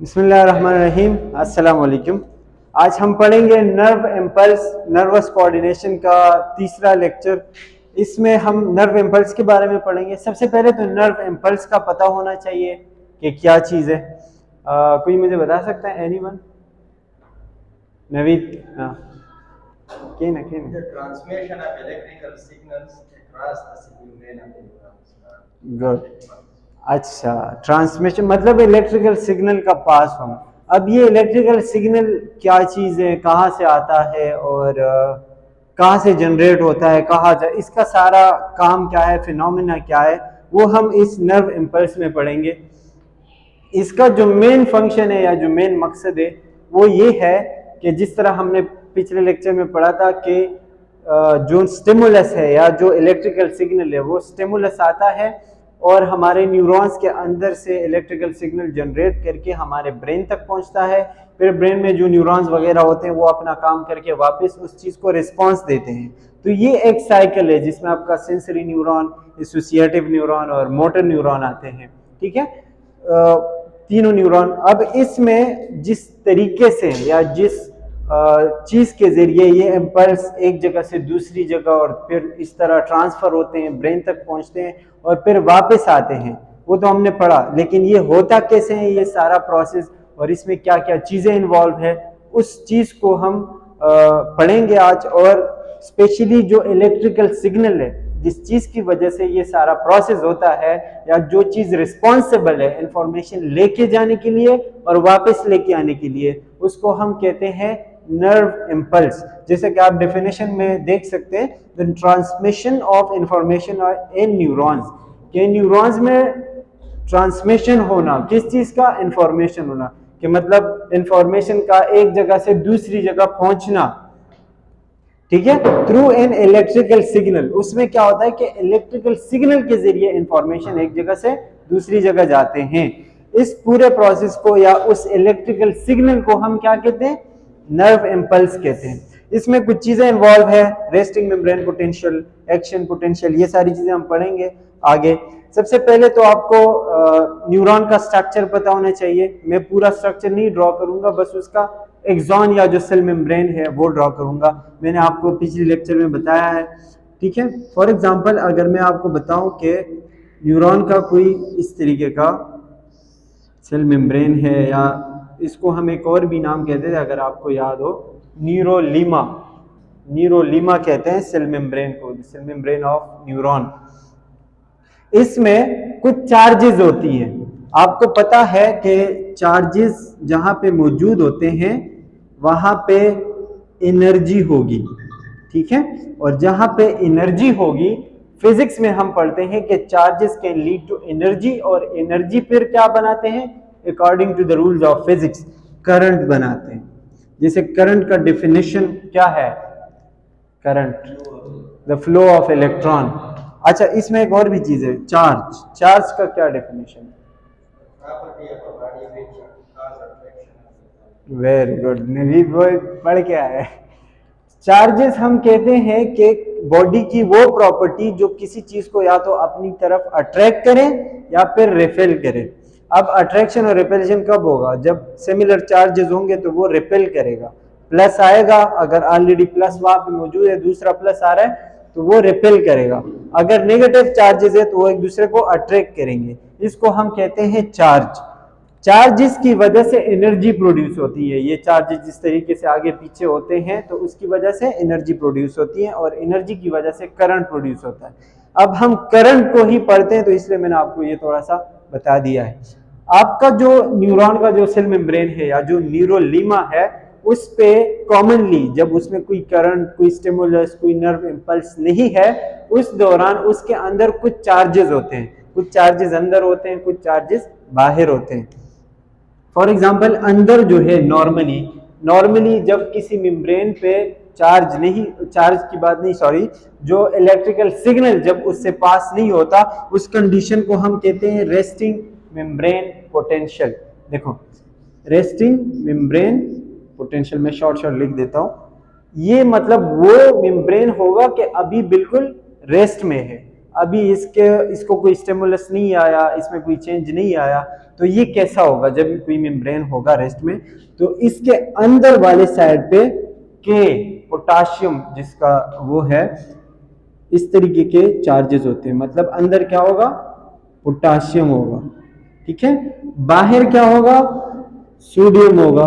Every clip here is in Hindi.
बिस्मिल्लाहिर्रहमानिर्रहीम। अस्सलाम वालेकुम। आज हम पढ़ेंगे नर्व इम्पल्स नर्वस कोऑर्डिनेशन का तीसरा लेक्चर। इसमें हम नर्व इम्पल्स के बारे में पढ़ेंगे। सबसे पहले तो नर्व इम्पल्स का पता होना चाहिए कि क्या चीज़ है। कोई मुझे बता सकता है? एनीवन? नवीद? हाँ, Transmission of electrical signals across the membrane of the neurons. Good. अच्छा, ट्रांसमिशन मतलब इलेक्ट्रिकल सिग्नल का पास होना। अब ये इलेक्ट्रिकल सिग्नल क्या चीज़ है, कहाँ से आता है और कहाँ से जनरेट होता है, कहाँ जा, इसका सारा काम क्या है, फिनोमेना क्या है, वो हम इस नर्व इम्पल्स में पढ़ेंगे। इसका जो मेन फंक्शन है या जो मेन मकसद है वो ये है कि जिस तरह हमने पिछले लेक्चर में पढ़ा था कि जो स्टिमुलस है या जो इलेक्ट्रिकल सिग्नल है वो स्टिमुलस आता है और हमारे न्यूरॉन्स के अंदर से इलेक्ट्रिकल सिग्नल जनरेट करके हमारे ब्रेन तक पहुंचता है। फिर ब्रेन में जो न्यूरॉन्स वगैरह होते हैं वो अपना काम करके वापस उस चीज़ को रिस्पॉन्स देते हैं। तो ये एक साइकिल है जिसमें आपका सेंसरी न्यूरॉन, एसोसिएटिव न्यूरॉन और मोटर न्यूरॉन आते हैं। ठीक है, तीनों न्यूरॉन। अब इसमें जिस तरीके से या जिस चीज़ के ज़रिए ये इम्पल्स एक जगह से दूसरी जगह और फिर इस तरह ट्रांसफ़र होते हैं, ब्रेन तक पहुंचते हैं और फिर वापस आते हैं, वो तो हमने पढ़ा। लेकिन ये होता कैसे है ये सारा प्रोसेस और इसमें क्या क्या चीज़ें इन्वॉल्व है उस चीज़ को हम पढ़ेंगे आज। और स्पेशली जो इलेक्ट्रिकल सिग्नल है, जिस चीज़ की वजह से ये सारा प्रोसेस होता है या जो चीज़ रिस्पॉन्सिबल है इंफॉर्मेशन लेके जाने के लिए और वापस लेके आने के लिए, उसको हम कहते हैं नर्व इम्पल्स। जैसे कि आप डेफिनेशन में देख सकते हैं, the transmission of information in neurons, के न्यूरॉन्स में ट्रांसमिशन होना किस चीज़ का, इंफॉर्मेशन होना, कि मतलब इंफॉर्मेशन का एक जगह से दूसरी जगह पहुंचना। ठीक है, थ्रू एन इलेक्ट्रिकल सिग्नल। उसमें क्या होता है कि इलेक्ट्रिकल सिग्नल के जरिए इंफॉर्मेशन एक जगह से दूसरी जगह जाते हैं। इस पूरे प्रोसेस को या उस इलेक्ट्रिकल सिग्नल को हम क्या कहते हैं, नर्व इम्पल्स कहते हैं। इसमें कुछ चीजें इन्वॉल्व है, resting membrane potential, action potential, ये सारी चीजें हम पढ़ेंगे आगे। सबसे पहले तो आपको न्यूरॉन का स्ट्रक्चर पता होना चाहिए। मैं पूरा स्ट्रक्चर नहीं ड्रॉ करूंगा, बस उसका एक्सॉन या जो सेल मेम्ब्रेन है वो ड्रॉ करूंगा। मैंने आपको पिछले लेक्चर में बताया है। ठीक है, फॉर एग्जांपल अगर मैं आपको बताऊं कि न्यूरॉन का कोई इस तरीके का सेल मेम्ब्रेन है, या इसको हम एक और भी नाम कहते थे अगर आपको याद हो, न्यूरोलीमा। न्यूरोलीमा कहते हैं सेल मेम्ब्रेन को, सेल मेम्ब्रेन ऑफ न्यूरॉन। इसमें कुछ चार्जेस होती हैं। आपको पता है कि चार्जेस जहां पे मौजूद होते हैं वहां पे एनर्जी होगी। ठीक है, और जहां पे एनर्जी होगी, फिजिक्स में हम पढ़ते हैं कि charges can lead to energy, और एनर्जी फिर क्या बनाते हैं, according to the rules of physics, current बनाते हैं। जैसे करंट का डेफिनेशन क्या है, current the flow of electron. अच्छा, इसमें एक और भी चीज है, चार्ज। चार्ज का क्या डेफिनेशन है? वेरी गुड, नवीद भाई पढ़ के आए। चार्जेस हम कहते हैं कि बॉडी की वो प्रॉपर्टी जो किसी चीज को या तो अपनी तरफ अट्रैक्ट करे या फिर रिपेल करे। अब अट्रैक्शन और रिपेल्शन कब होगा, जब सिमिलर चार्जेस होंगे तो वो रिपेल करेगा, प्लस आएगा। अगर ऑलरेडी प्लस वहां पे मौजूद है, दूसरा प्लस आ रहा है तो वो रिपेल करेगा। अगर नेगेटिव चार्जेस है तो वो एक दूसरे को अट्रैक्ट करेंगे। इसको हम कहते हैं चार्ज। चार्जेस की वजह से एनर्जी प्रोड्यूस होती है। ये चार्जेस जिस तरीके से आगे पीछे होते हैं तो उसकी वजह से एनर्जी प्रोड्यूस होती है, और एनर्जी की वजह से करंट प्रोड्यूस होता है। अब हम करंट को ही पढ़ते हैं तो इसलिए मैंने आपको ये थोड़ा सा बता दिया है। आपका जो न्यूरॉन का जो सेल मेम्ब्रेन है या जो न्यूरोलीमा है, उस पे कॉमनली जब उसमें कोई करंट, कोई स्टिमुलस, कोई नर्व इम्पल्स नहीं है, उस दौरान उसके अंदर कुछ चार्जेस होते हैं। कुछ चार्जेस अंदर होते हैं, कुछ चार्जेस बाहर होते हैं। फॉर एग्जाम्पल अंदर जो है नॉर्मली जब किसी मेम्ब्रेन पे चार्ज नहीं, चार्ज की बात नहीं सॉरी, जो इलेक्ट्रिकल सिग्नल जब उससे पास नहीं होता, उस कंडीशन को हम कहते हैं रेस्टिंग मेम्ब्रेन पोटेंशियल। देखो, रेस्टिंग मेम्ब्रेन पोटेंशियल में शॉर्ट लिख देता हूं। ये मतलब वो मेम्ब्रेन होगा कि अभी बिल्कुल रेस्ट में है, अभी इसको कोई स्टिमुलस नहीं आया, इसमें कोई चेंज नहीं आया, तो ये कैसा होगा जब कोई मेम्ब्रेन होगा रेस्ट में, तो इसके अंदर वाले साइड पे के पोटाशियम जिसका वो है, इस तरीके के चार्जेस होते हैं, मतलब अंदर क्या होगा, पोटाशियम होगा, ठीक है, बाहर क्या होगा, सोडियम होगा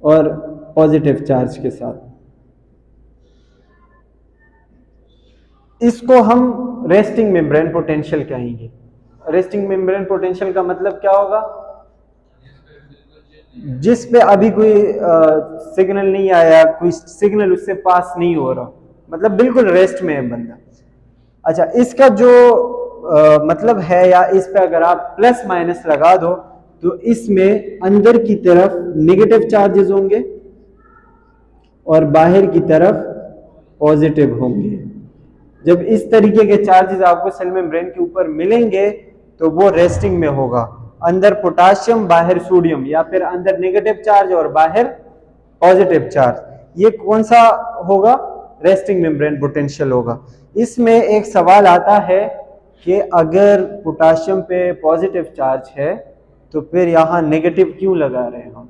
और पॉजिटिव चार्ज के साथ। इसको हम रेस्टिंग मेम्ब्रेन पोटेंशियल कहेंगे। रेस्टिंग मेम्ब्रेन पोटेंशियल का मतलब क्या होगा, जिस पे अभी कोई सिग्नल नहीं आया, कोई सिग्नल उससे पास नहीं हो रहा, मतलब बिल्कुल रेस्ट में है बंदा। अच्छा, इसका जो मतलब है, या इस पे अगर आप प्लस माइनस लगा दो तो इसमें अंदर की तरफ नेगेटिव चार्जेस होंगे और बाहर की तरफ पॉजिटिव होंगे। जब इस तरीके के चार्जेस आपको सेल मेम्ब्रेन के ऊपर मिलेंगे तो वो रेस्टिंग में होगा, अंदर पोटाशियम बाहर सोडियम, या फिर अंदर नेगेटिव चार्ज और बाहर पॉजिटिव चार्ज। ये कौन सा होगा, रेस्टिंग मेम्ब्रेन पोटेंशियल होगा। इसमें एक सवाल आता है कि अगर पोटाशियम पे पॉजिटिव चार्ज है तो फिर यहाँ नेगेटिव क्यों लगा रहे हैं हम,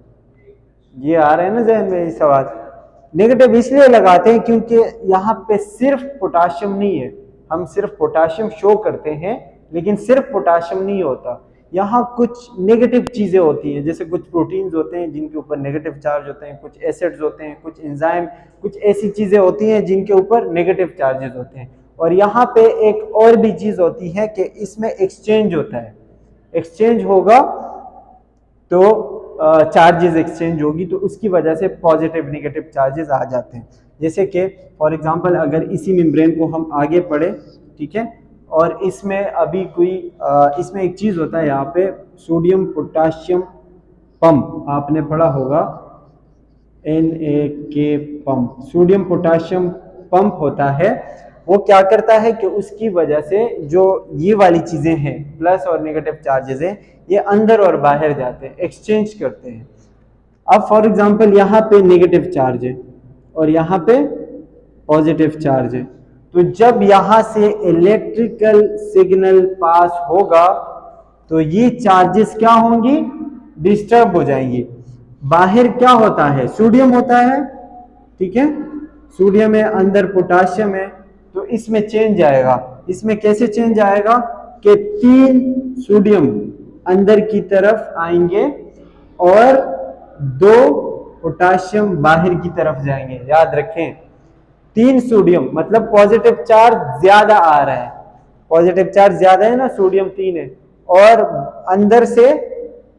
ये आ रहे हैं ना जहन में ये सवाल। नेगेटिव इसलिए लगाते हैं क्योंकि यहाँ पे सिर्फ पोटाशियम नहीं है, हम सिर्फ पोटाशियम शो करते हैं लेकिन सिर्फ पोटाशियम नहीं होता, यहाँ कुछ नेगेटिव चीजें होती हैं, जैसे कुछ प्रोटीन्स होते हैं जिनके ऊपर नेगेटिव चार्ज होते हैं, कुछ एसिड्स होते हैं, कुछ एंजाइम, कुछ ऐसी चीजें होती हैं जिनके ऊपर नेगेटिव चार्जेस होते हैं। और यहाँ पे एक और भी चीज होती है कि इसमें एक्सचेंज होता है, एक्सचेंज होगा तो चार्जेस एक्सचेंज होगी, तो उसकी वजह से पॉजिटिव नेगेटिव चार्जेस आ जाते हैं। जैसे कि फॉर एग्जांपल अगर इसी मेम्ब्रेन को हम आगे पढ़े, ठीक है, और इसमें अभी कोई इसमें एक चीज होता है यहाँ पे सोडियम पोटाशियम पंप, आपने पढ़ा होगा NaK pump, sodium potassium pump होता है। वो क्या करता है कि उसकी वजह से जो ये वाली चीजें हैं, प्लस और नेगेटिव चार्जेस हैं, ये अंदर और बाहर जाते हैं, एक्सचेंज करते हैं। अब फॉर एग्जांपल यहाँ पे नेगेटिव चार्ज है और यहाँ पे पॉजिटिव चार्ज है, तो जब यहाँ से इलेक्ट्रिकल सिग्नल पास होगा तो ये चार्जेस क्या होंगी, डिस्टर्ब हो जाएंगी। बाहर क्या होता है, सोडियम होता है, ठीक है, सोडियम है, अंदर पोटाशियम है, तो इसमें चेंज आएगा। इसमें कैसे चेंज आएगा कि 3 सोडियम अंदर की तरफ आएंगे और 2 पोटाशियम बाहर की तरफ जाएंगे। याद रखें, 3 सोडियम मतलब पॉजिटिव चार्ज ज्यादा आ रहा है, पॉजिटिव चार्ज ज्यादा है ना, सोडियम 3 है, और अंदर से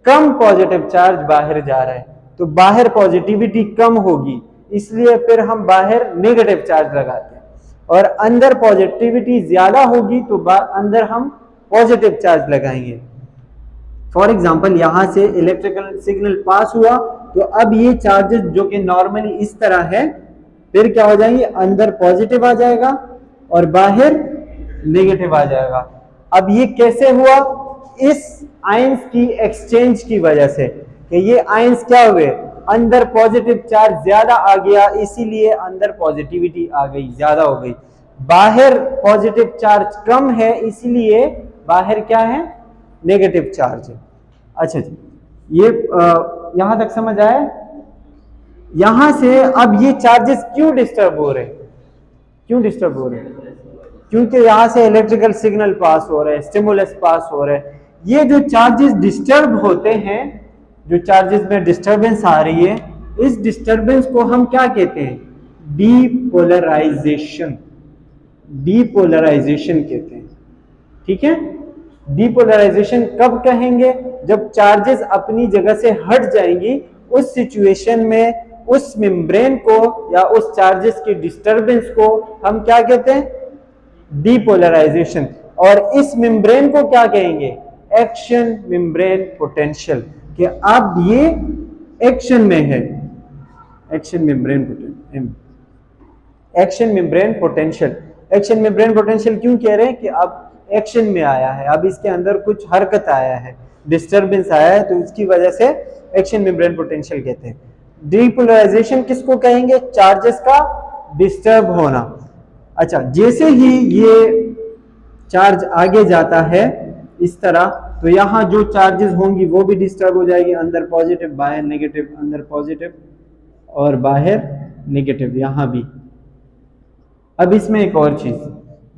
कम पॉजिटिव चार्ज बाहर जा रहा है, तो बाहर पॉजिटिविटी कम होगी, इसलिए फिर हम बाहर नेगेटिव चार्ज लगाते हैं, और अंदर पॉजिटिविटी ज्यादा होगी तो अंदर हम पॉजिटिव चार्ज लगाएंगे। फॉर एग्जाम्पल यहाँ से इलेक्ट्रिकल सिग्नल पास हुआ तो अब ये चार्जेस जो कि नॉर्मली इस तरह है, फिर क्या हो जाएंगे, अंदर पॉजिटिव आ जाएगा और बाहर नेगेटिव आ जाएगा। अब ये कैसे हुआ, इस आयंस की एक्सचेंज की वजह से, कि ये आयंस क्या हुए, अंदर पॉजिटिव चार्ज ज्यादा आ गया, इसीलिए अंदर पॉजिटिविटी आ गई, ज्यादा हो गई। बाहर पॉजिटिव चार्ज कम है, इसीलिए बाहर क्या है, नेगेटिव चार्ज है। अच्छा जी, ये यहां तक समझ आया। यहां से अब ये चार्जेस क्यों डिस्टर्ब हो रहे हैं, क्यों डिस्टर्ब हो रहे हैं, क्योंकि यहां से इलेक्ट्रिकल सिग्नल पास हो रहे हैं, स्टिमुलस पास हो रहे हैं। ये जो चार्जेस डिस्टर्ब होते हैं, जो चार्जेस में डिस्टर्बेंस आ रही है, इस डिस्टर्बेंस को हम क्या कहते हैं, डीपोलराइजेशन, डीपोलराइजेशन कहते हैं, ठीक है। डीपोलराइजेशन कब कहेंगे, जब चार्जेस अपनी जगह से हट जाएंगी, उस सिचुएशन में उस मेम्ब्रेन को या उस चार्जेस की डिस्टर्बेंस को हम क्या कहते हैं, डीपोलराइजेशन। और इस मेम्ब्रेन को क्या कहेंगे, एक्शन मेम्ब्रेन पोटेंशियल, कि अब ये एक्शन में है, action membrane potential, action membrane potential. Action membrane potential क्यों कह रहे हैं कि अब एक्शन में आया है, अब इसके अंदर कुछ हरकत आया है, डिस्टर्बेंस आया है, तो इसकी वजह से एक्शन मेम्ब्रेन पोटेंशियल कहते हैं। डीपोलराइजेशन किसको कहेंगे, चार्जेस का डिस्टर्ब होना। अच्छा, जैसे ही ये चार्ज आगे जाता है इस तरह, तो यहाँ जो चार्जेस होंगी वो भी डिस्टर्ब हो जाएगी, अंदर पॉजिटिव बाहर नेगेटिव, अंदर पॉजिटिव और बाहर नेगेटिव, यहाँ भी। अब इसमें एक और चीज,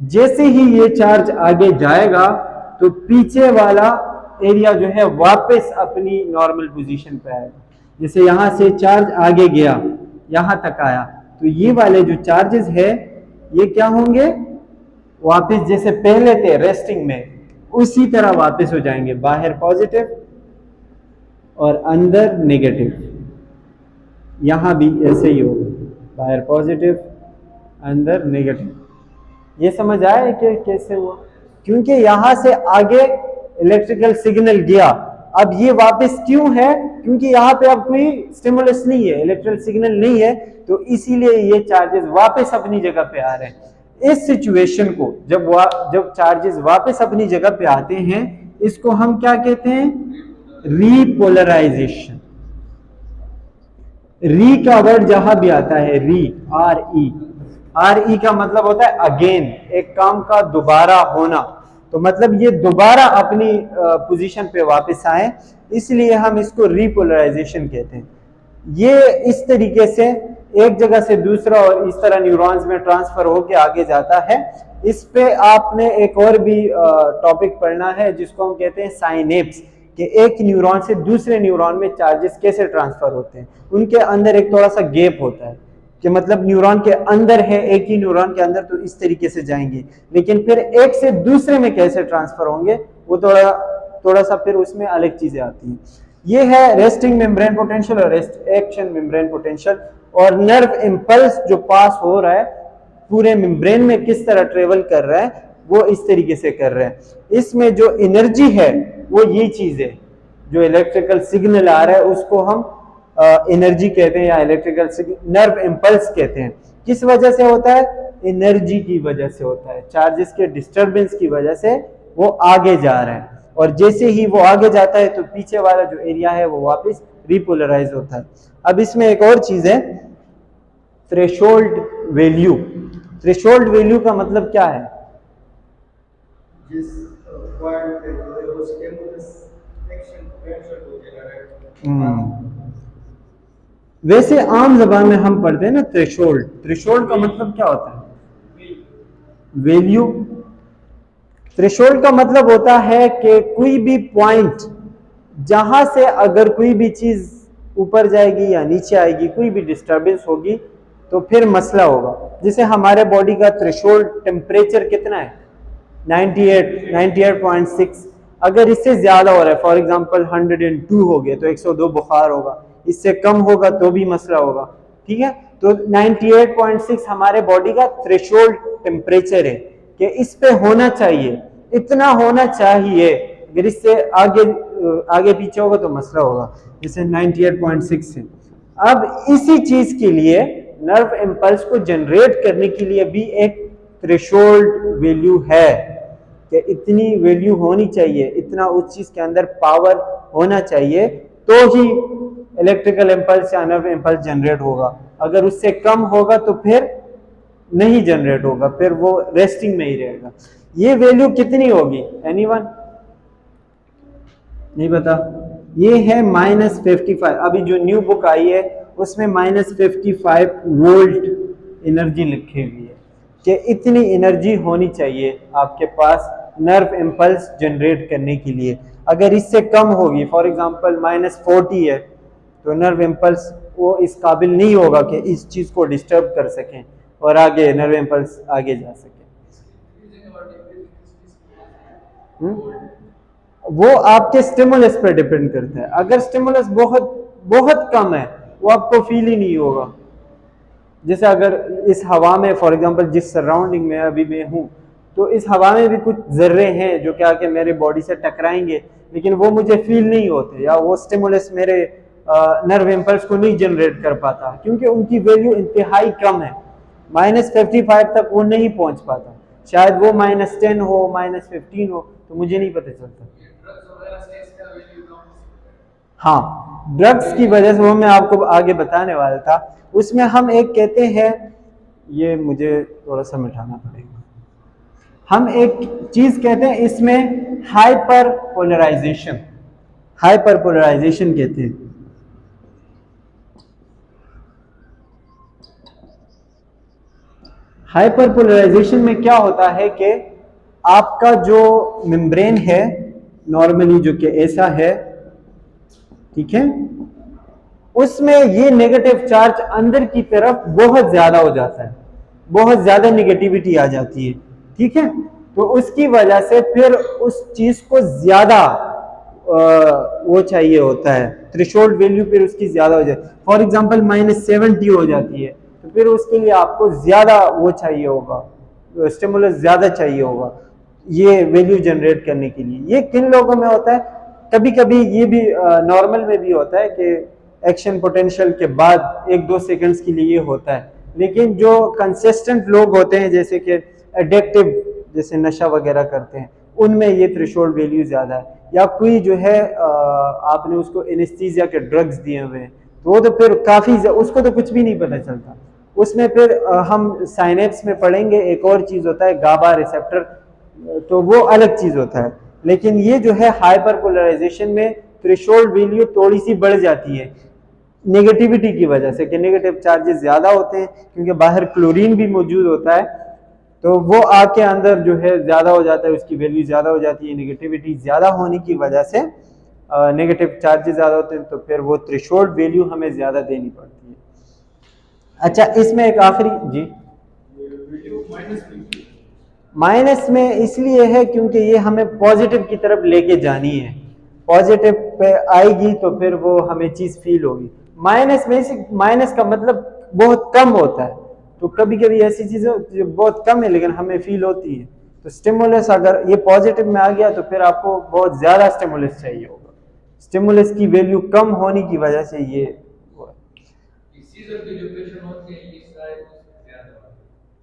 जैसे ही ये चार्ज आगे जाएगा तो पीछे वाला एरिया जो है वापस अपनी नॉर्मल पोजीशन पे आएगा। जैसे यहां से चार्ज आगे गया, यहां तक आया, तो ये वाले जो चार्जेस है ये क्या होंगे, वापस जैसे पहले थे रेस्टिंग में उसी तरह वापस हो जाएंगे, बाहर पॉजिटिव और अंदर नेगेटिव। यहां भी ऐसे ही होगा, बाहर पॉजिटिव अंदर नेगेटिव। ये समझ आया कि कैसे हुआ? क्योंकि यहां से आगे इलेक्ट्रिकल सिग्नल गया, अब ये वापस क्यों है? क्योंकि यहाँ पे अब कोई स्टिमुलस नहीं है, इलेक्ट्रिकल सिग्नल नहीं है, तो इसीलिए ये चार्जेस वापस अपनी जगह पे आ रहे हैं। इस सिचुएशन को जब चार्जेस वापस अपनी जगह पे आते हैं, इसको हम क्या कहते हैं? रीपोलराइजेशन। री का वर्ड जहां भी आता है, री, आर ई का मतलब होता है अगेन, एक काम का दोबारा होना। तो मतलब ये दोबारा अपनी पोजीशन पे वापस आए, इसलिए हम इसको रीपोलराइजेशन कहते हैं। ये इस तरीके से एक जगह से दूसरा और इस तरह न्यूरॉन्स में ट्रांसफर होके आगे जाता है। इस पे आपने एक और भी टॉपिक पढ़ना है जिसको हम कहते हैं साइनेप्स, कि एक न्यूरॉन से दूसरे न्यूरॉन में चार्जेस कैसे ट्रांसफर होते हैं। उनके अंदर एक थोड़ा सा गैप होता है कि मतलब न्यूरॉन के अंदर है, एक ही न्यूरॉन के अंदर, तो इस तरीके से जाएंगे, लेकिन फिर एक से दूसरे में कैसे ट्रांसफर होंगे वो थोड़ा सा फिर उसमें अलग चीजें आती हैं। ये है रेस्टिंग मेम्ब्रेन पोटेंशियल और रेस्ट एक्शन मेम्ब्रेन पोटेंशियल। और नर्व इंपल्स जो पास हो रहा है पूरे मेम्ब्रेन में किस तरह ट्रेवल कर रहा है, वो इस तरीके से कर रहा है। इसमें जो एनर्जी है वो ये चीज है, जो इलेक्ट्रिकल सिग्नल आ रहा है उसको हम एनर्जी कहते हैं या इलेक्ट्रिकल नर्व इंपल्स कहते हैं। किस वजह से होता है? एनर्जी की वजह से होता है, चार्जेस के डिस्टरबेंस की वजह से वो आगे जा रहा है, और जैसे ही वो आगे जाता है तो पीछे वाला जो एरिया है वो वापस रिपोलराइज होता है। अब इसमें एक और चीज है, थ्रेशोल्ड वैल्यू। थ्रेशोल्ड वैल्यू का मतलब क्या है? जिस पॉइंट पे वो स्टिमुलस एक्शन पोटेंशियल को जनरेट। वैसे आम जबान में हम पढ़ते हैं ना थ्रेशोल्ड। थ्रेशोल्ड का मतलब क्या होता है? वैल्यू। थ्रेशोल्ड का मतलब होता है कि कोई भी पॉइंट जहां से अगर कोई भी चीज ऊपर जाएगी या नीचे आएगी, कोई भी डिस्टरबेंस होगी तो फिर मसला होगा। जैसे हमारे बॉडी का थ्रेशोल्ड टेम्परेचर कितना है? 98.6। अगर इससे ज्यादा हो रहा है, फॉर एग्जांपल 102 हो गया तो 102 बुखार होगा, इससे कम होगा तो भी मसला होगा। ठीक है, तो 98.6 हमारे बॉडी का थ्रेशोल्ड टेम्परेचर है कि इस पे होना चाहिए, इतना होना चाहिए। अगर इससे आगे पीछे होगा तो मसला होगा, जैसे 98.6 है। अब इसी चीज के लिए नर्व इंपल्स को जनरेट करने के लिए भी एक थ्रेशोल्ड वैल्यू है कि इतनी वैल्यू होनी चाहिए, इतना उस चीज के अंदर पावर होना चाहिए तो ही इलेक्ट्रिकल इंपल्स या नर्व इंपल्स जनरेट होगा। अगर उससे कम होगा तो फिर नहीं जनरेट होगा, फिर वो रेस्टिंग में ही रहेगा। ये वैल्यू कितनी होगी? एनीवन? नहीं पता? ये है -55। अभी जो न्यू बुक आई है उसमें -55 वोल्ट एनर्जी लिखी हुई है कि इतनी एनर्जी होनी चाहिए आपके पास नर्व इंपल्स जनरेट करने के लिए। अगर इससे कम होगी, फॉर एग्जांपल -40 है, तो नर्व इंपल्स वो इस काबिल नहीं होगा कि इस चीज को डिस्टर्ब कर सकें और आगे नर्व इंपल्स आगे जा सके। वो आपके स्टिमुलस पर डिपेंड करता है। अगर स्टिमुलस बहुत बहुत कम है वो आपको फील ही नहीं होगा। जैसे अगर इस हवा में, फॉर एग्जांपल जिस सराउंडिंग में अभी मैं हूँ, तो इस हवा में भी कुछ जर्रे हैं जो क्या कि मेरे बॉडी से टकराएंगे, लेकिन वो मुझे फील नहीं होते, या वो स्टिमुलस मेरे नर्व इंपल्स को नहीं जनरेट कर पाता, क्योंकि उनकी वैल्यू इंतहाई कम है। -55 तक वो नहीं पहुंच पाता, शायद वो -10 हो, -15 हो, तो मुझे नहीं पता चलता। हाँ, ड्रग्स की वजह से, वो मैं आपको आगे बताने वाला था। उसमें हम एक कहते हैं, ये मुझे थोड़ा सा मिटाना पड़ेगा, हम एक चीज कहते हैं इसमें हाइपर पोलराइजेशन, हाइपर पोलराइजेशन कहते हैं। हाइपर पोलराइजेशन में क्या होता है कि आपका जो मेम्ब्रेन है नॉर्मली जो कि ऐसा है, ठीक है, उसमें ये नेगेटिव चार्ज अंदर की तरफ बहुत ज्यादा हो जाता है, बहुत ज्यादा नेगेटिविटी आ जाती है, ठीक है। तो उसकी वजह से फिर उस चीज को ज्यादा वो चाहिए होता है, थ्रेशोल्ड वैल्यू फिर उसकी ज्यादा हो जाती है। फॉर एग्जांपल -70 हो जाती है, तो फिर उसके लिए आपको ज्यादा वो चाहिए होगा, स्टिमुलस ज्यादा चाहिए होगा ये वैल्यू जनरेट करने के लिए। ये किन लोगों में होता है? कभी कभी ये भी नॉर्मल में भी होता है कि एक्शन पोटेंशियल के बाद 1-2 सेकंड्स के लिए ये होता है, लेकिन जो कंसिस्टेंट लोग होते हैं जैसे कि एडिक्टिव, जैसे नशा वगैरह करते हैं, उनमें ये थ्रेशोल्ड वैल्यू ज्यादा है। या कोई जो है आपने उसको एनेस्थीसिया के ड्रग्स दिए हुए हैं, तो वो तो फिर काफी, उसको तो कुछ भी नहीं पता चलता। उसमें फिर हम साइनेप्स में पढ़ेंगे, एक और चीज होता है गाबा रिसेप्टर, तो वो अलग चीज होता है। लेकिन ये जो है हाइपर पोलराइजेशन में थ्रेशोल्ड वैल्यू थोड़ी सी बढ़ जाती है नेगेटिविटी की वजह से, कि नेगेटिव चार्जेस ज्यादा होते हैं, क्योंकि बाहर क्लोरीन भी मौजूद होता है, तो वो आग के अंदर जो है ज्यादा हो जाता है, उसकी वैल्यू ज्यादा हो जाती है। नेगेटिविटी ज्यादा होने की वजह से नेगेटिव चार्जेस ज्यादा होते हैं, तो फिर वो थ्रेशोल्ड वैल्यू हमें ज्यादा देनी पड़ती है। अच्छा, इसमें एक आखिरी जी, माइनस में इसलिए है क्योंकि ये हमें पॉजिटिव की तरफ लेके जानी है, पॉजिटिव पे आएगी तो फिर वो हमें चीज फील होगी। माइनस में, माइनस का मतलब बहुत कम होता है, तो कभी कभी ऐसी चीजें जो बहुत कम है लेकिन हमें फील होती है। तो स्टिमुलस अगर ये पॉजिटिव में आ गया तो फिर आपको बहुत ज्यादा स्टिमुलस चाहिए होगा, स्टिमुलस की वैल्यू कम होने की वजह से ये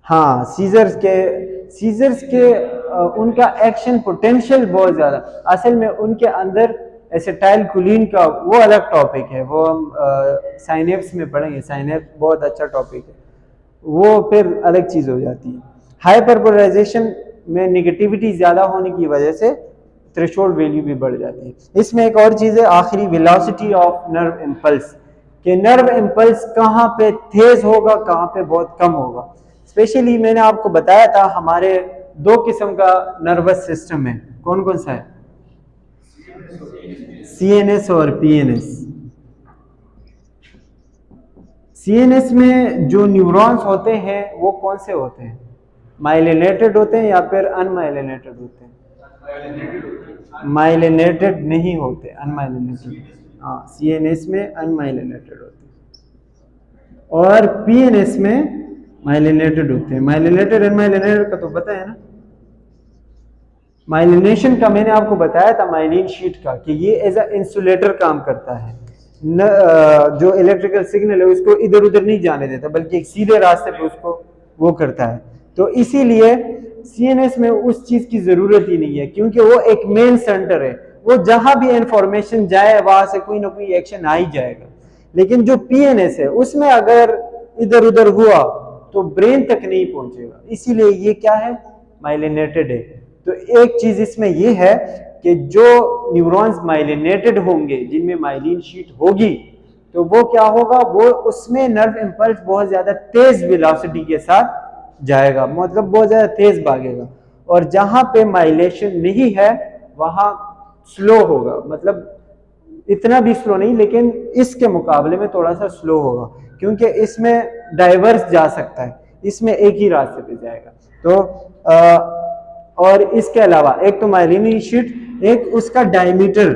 हाँ, सीजर्स के उनका एक्शन पोटेंशियल बहुत ज्यादा, असल में उनके अंदर एसिटाइल कोलिन का वो अलग टॉपिक है, वो हम साइनेप्स में पढ़ेंगे, साइनेप्स बहुत अच्छा टॉपिक है, वो फिर अलग चीज हो जाती है। हाइपरपोलराइजेशन में नेगेटिविटी ज्यादा होने की वजह से थ्रेशोल्ड वैल्यू भी बढ़ जाती है। इसमें एक और चीज है आखिरी, वेलोसिटी ऑफ नर्व इम्पल्स, कि नर्व इम्पल्स कहाँ पे तेज होगा, कहाँ पे बहुत कम होगा। स्पेशली मैंने आपको बताया था हमारे 2 किस्म का नर्वस सिस्टम है, कौन कौन सा है? सीएनएस और पीएनएस। सीएनएस में जो न्यूरॉन्स होते हैं वो कौन से होते हैं? माइलिनेटेड होते हैं या फिर अनमाइलिनेटेड होते हैं? माइलिनेटेड नहीं होते, अनमाइलिनेटेड। हाँ, सीएनएस में अनमाइलिनेटेड होते हैं और पीएनएस में माइलिनेटेड होते हैं। माइलिनेटेड अनमाइलिनेटेड का तो पता है ना। माइलिनेशन का मैंने आपको बताया था, माइलिन शीट का, कि ये एज अ इंसुलेटर काम करता है, जो इलेक्ट्रिकल सिग्नल है उसको इधर उधर नहीं जाने देता, बल्कि एक सीधे रास्ते पे उसको वो करता है। तो इसीलिए सीएनएस में उस चीज की जरूरत ही नहीं है, क्योंकि वो एक मेन सेंटर है, वो जहां भी इंफॉर्मेशन जाए वहां से कोई ना कोई एक्शन आ ही जाएगा। लेकिन जो पीएनएस है उसमें अगर इधर उधर हुआ तो ब्रेन तक नहीं पहुंचेगा, इसीलिए ये क्या है? माइलिनेटेड है। तो एक चीज इसमें ये है कि जो न्यूरॉन्स माइलिनेटेड होंगे, जिनमें माइलिन शीट होगी, तो वो क्या होगा, वो उसमें नर्व इंपल्स बहुत ज्यादा तेज वेलोसिटी के साथ जाएगा, मतलब बहुत ज्यादा तेज भागेगा। और जहां पे माइलेशन नहीं है वहां स्लो होगा, मतलब इतना भी स्लो नहीं, लेकिन इसके मुकाबले में थोड़ा सा स्लो होगा, क्योंकि इसमें डाइवर्स जा सकता है, इसमें एक ही रास्ते पे जाएगा। तो और इसके अलावा एक तो माइलिन शीट, एक उसका डायमीटर,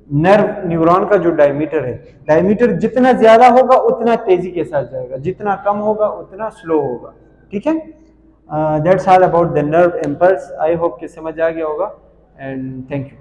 नर्व न्यूरॉन का जो डायमीटर है, डायमीटर जितना ज्यादा होगा उतना तेजी के साथ जाएगा, जितना कम होगा उतना स्लो होगा। ठीक है, that's all about the nerve impulse. I hope कि समझ आ गया होगा, एंड थैंक यू।